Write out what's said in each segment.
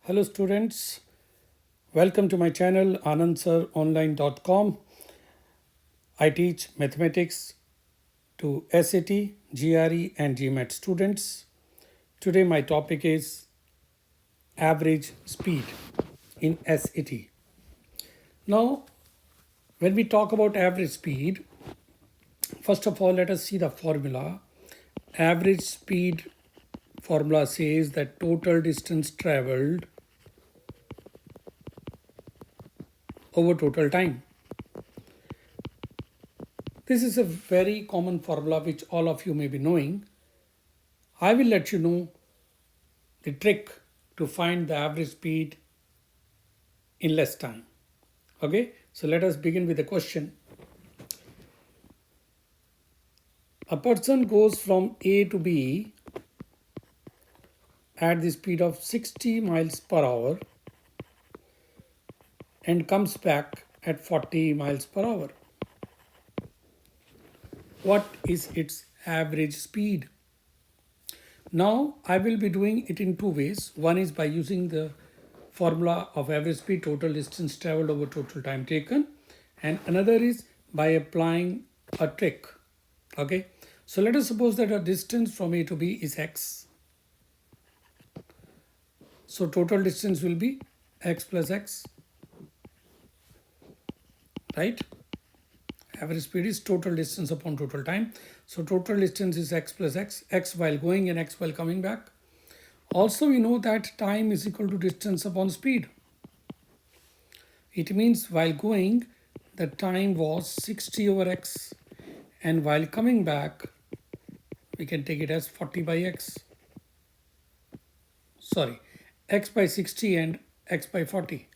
Hello students, welcome to my channel AnandsIronline.com. I teach mathematics to SAT, GRE and GMAT students. Today my topic is average speed in SAT. Now when we talk about average speed, first of all let us see the formula. Average speed formula says that total distance traveled over total time. This is a very common formula which all of you may be knowing. I will let you know the trick to find the average speed in less time. Okay, so let us begin with the question. A person goes from A to B at the speed of 60 miles per hour and comes back at 40 miles per hour. What is its average speed? Now I will be doing it in two ways. One is by using the formula of average speed, total distance traveled over total time taken, and another is by applying a trick. Okay, so let us suppose that our distance from A to B is x. So total distance will be x plus x, right? Average speed is total distance upon total time. So total distance is x plus x, x while going and x while coming back. Also we know that time is equal to distance upon speed. It means while going the time was 60 over x, and while coming back we can take it as 40 by x. Sorry, x by 60 and x by 40.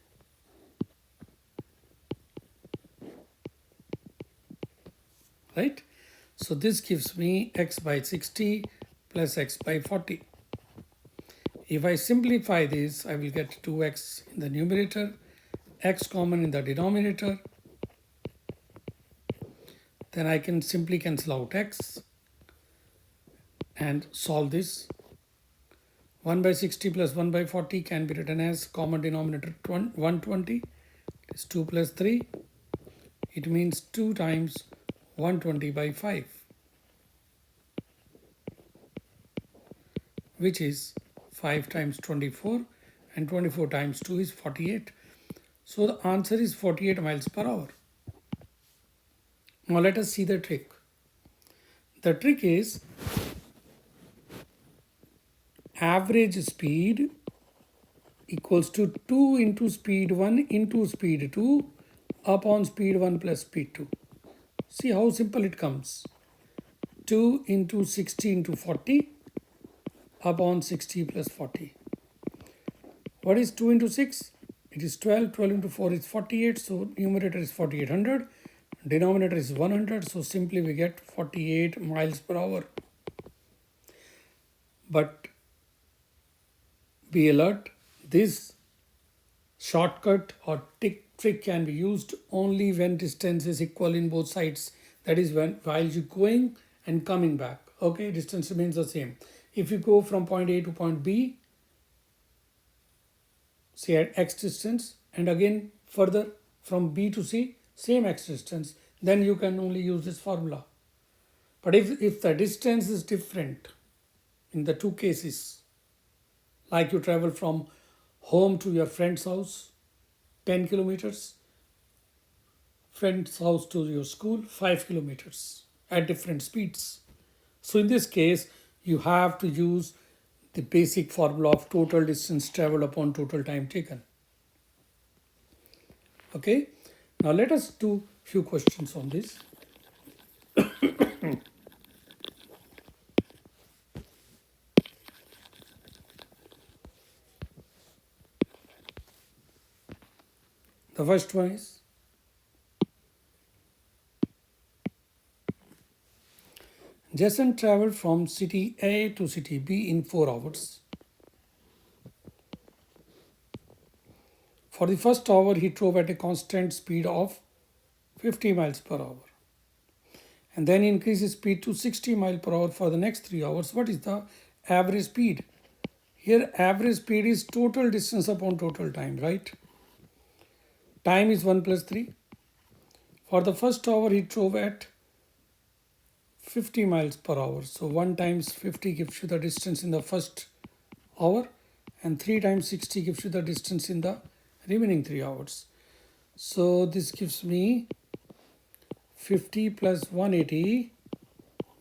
Right? So this gives me x by 60 plus x by 40. If I simplify this, I will get 2x in the numerator, x common in the denominator. Then I can simply cancel out x and solve this. 1 by 60 plus 1 by 40 can be written as common denominator 120. It is 2 plus 3. It means 2 times 120 by 5, which is 5 times 24, and 24 times 2 is 48. So the answer is 48 miles per hour. Now let us see the trick. The trick is average speed equals to 2 into speed 1 into speed 2 upon speed 1 plus speed 2. See how simple it comes. 2 into 60 into 40 upon 60 plus 40. What is 2 into 6? It is 12. 12 into 4 is 48. So numerator is 4800. Denominator is 100. So simply we get 48 miles per hour. But be alert. This shortcut or trick can be used only when distance is equal in both sides. That is while you going and coming back. Okay, distance remains the same. If you go from point A to point B, say at x distance, and again further from B to C, same x distance, then you can only use this formula. But if the distance is different in the two cases, like you travel from home to your friend's house, 10 kilometers, friend's house to your school, 5 kilometers at different speeds. So in this case, you have to use the basic formula of total distance traveled upon total time taken. Okay, now let us do few questions on this. The first one is Jason traveled from city A to city B in 4 hours. For the first hour, he drove at a constant speed of 50 miles per hour. And then increased his speed to 60 miles per hour for the next 3 hours. What is the average speed? Here average speed is total distance upon total time, right? Time is 1 plus 3. For the first hour he drove at 50 miles per hour. So 1 times 50 gives you the distance in the first hour, and 3 times 60 gives you the distance in the remaining 3 hours. So this gives me 50 plus 180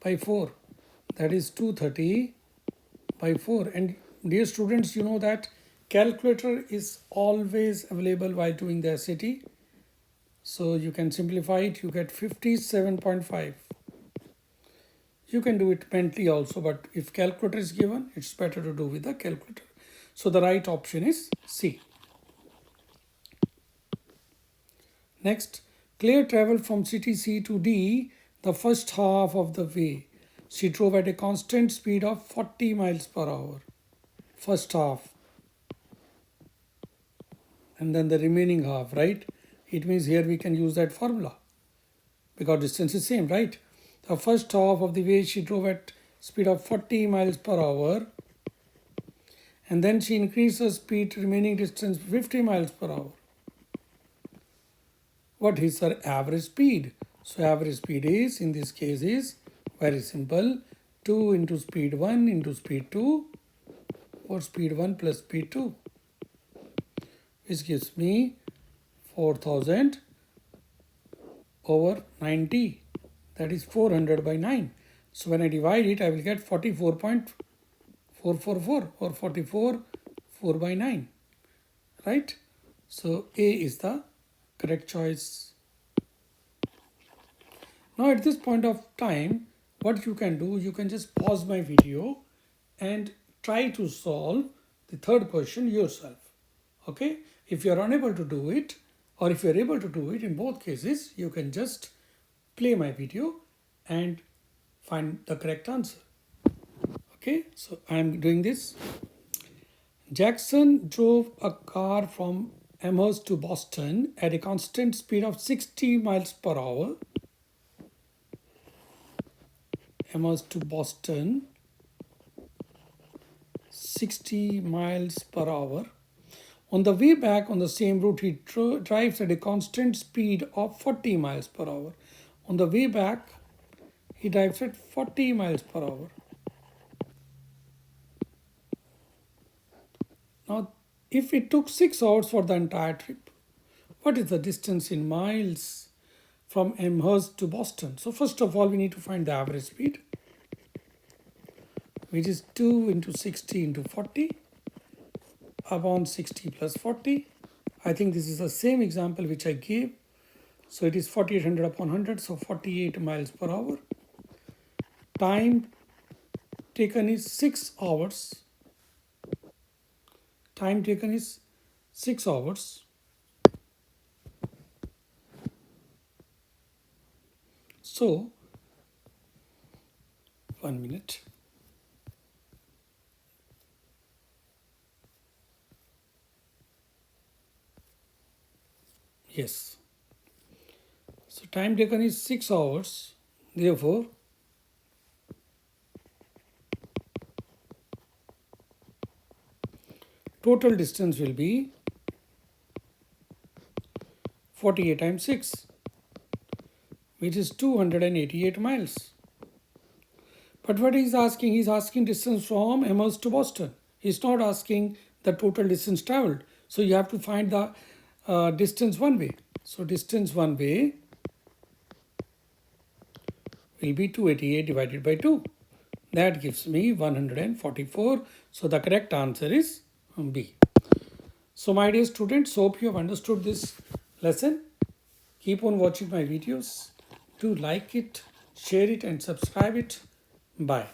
by 4. That is 230 by 4. And dear students, you know that calculator is always available while doing the SAT. So you can simplify it. You get 57.5. You can do it mentally also, but if calculator is given, it's better to do with the calculator. So the right option is C. Next, Claire traveled from city C to D the first half of the way. She drove at a constant speed of 40 miles per hour. First half. And then the remaining half, right? It means here we can use that formula because distance is same, right? The first half of the way she drove at speed of 40 miles per hour, and then she increased her speed to remaining distance 50 miles per hour. What is her average speed? So average speed is, in this case, is very simple. 2 into speed 1 into speed 2, or speed 1 plus speed 2, which gives me 4000 over 90. That is 400 by 9. So when I divide it, I will get 44.444 or 44 4 by 9. Right? So A is the correct choice. Now at this point of time, what you can do, you can just pause my video and try to solve the third question yourself. Okay? If you are unable to do it, or if you are able to do it, in both cases, you can just play my video and find the correct answer. Okay, so I am doing this. Jackson drove a car from Amherst to Boston at a constant speed of 60 miles per hour. Amherst to Boston, 60 miles per hour. On the way back on the same route, he drives at a constant speed of 40 miles per hour. On the way back, he drives at 40 miles per hour. Now, if it took 6 hours for the entire trip, what is the distance in miles from Amherst to Boston? So first of all, we need to find the average speed, which is 2 into 60 into 40 upon 60 plus 40. I think this is the same example which I gave. So it is 4800 upon 100, so 48 miles per hour. Time taken is 6 hours. Time taken is 6 hours. So, 1 minute. Yes. So time taken is 6 hours. Therefore, total distance will be 48 times 6, which is 288 miles. But what he's asking distance from Amherst to Boston. He's not asking the total distance traveled. So you have to find the distance one way. So distance one way will be 288 divided by 2. That gives me 144. So the correct answer is B. So my dear students, hope you have understood this lesson. Keep on watching my videos. Do like it, share it and subscribe it. Bye.